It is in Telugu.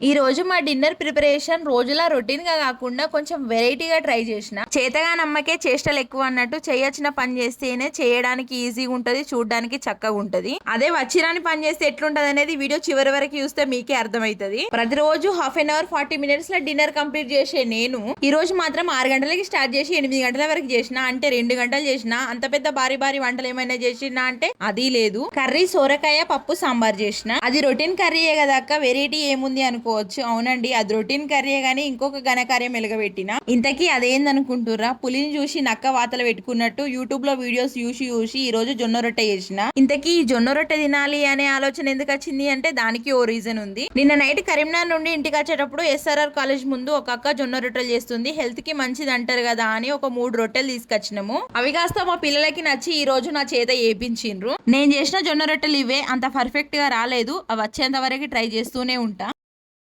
ఈ రోజు మా డిన్నర్ ప్రిపరేషన్ రోజులా రొటీన్ గా కాకుండా కొంచెం వెరైటీగా ట్రై చేసిన. చేతగా నమ్మకే చేష్టలు ఎక్కువ అన్నట్టు చేయొచ్చిన పని చేస్తేనే చేయడానికి ఈజీగా ఉంటది, చూడడానికి చక్కగా ఉంటది. అదే వచ్చిరాని పని చేస్తే ఎట్లుంటది అనేది వీడియో చివరి వరకు చూస్తే మీకే అర్థమవుతుంది. ప్రతిరోజు హాఫ్ అన్ అవర్ 40 minutes లో డిన్నర్ కంప్లీట్ చేసే నేను ఈ రోజు మాత్రం 6 గంటలకి స్టార్ట్ చేసి 8 గంటల వరకు చేసిన. అంటే 2 గంటలు చేసిన. అంత పెద్ద భారీ భారీ వంటలు ఏమైనా చేసినా అంటే అది లేదు. కర్రీ సోరకాయ పప్పు సాంబార్ చేసిన. అది రొటీన్ కర్రీయే కదా అక్క, వెరైటీ ఏముంది అనుకోవచ్చు. అవునండి, అది రొటీన్ కర్రీయే గానీ ఇంకొక ఘనకార్యం వెలగబెట్టిన. ఇంతకీ అదేందనుకుంటుర్రా? పులిని చూసి నక్క వాతలు పెట్టుకున్నట్టు యూట్యూబ్ లో వీడియోస్ చూసి ఈ రోజు జొన్న రొట్టె చేసిన. ఇంతకీ ఈ జొన్న రొట్టె తినాలి అనే ఆలోచన ఎందుకు వచ్చింది అంటే దానికి ఓ రీజన్ ఉంది. నిన్న నైట్ కరీంనగర్ నుండి ఇంటికి వచ్చేటప్పుడు SRR కాలేజ్ ముందు ఒక అక్క జొన్న రొట్టెలు చేస్తుంది. హెల్త్ కి మంచిది అంటారు కదా అని ఒక 3 రొట్టెలు తీసుకొచ్చినాము. అవి కాస్త మా పిల్లలకి నచ్చి ఈ రోజు నా చేత ఏపించిండ్రు. నేను చేసిన జొన్న రొట్టెలు ఇవే, అంత పర్ఫెక్ట్ గా రాలేదు. అవి వచ్చేంత వరకు ట్రై చేస్తూనే ఉంటా.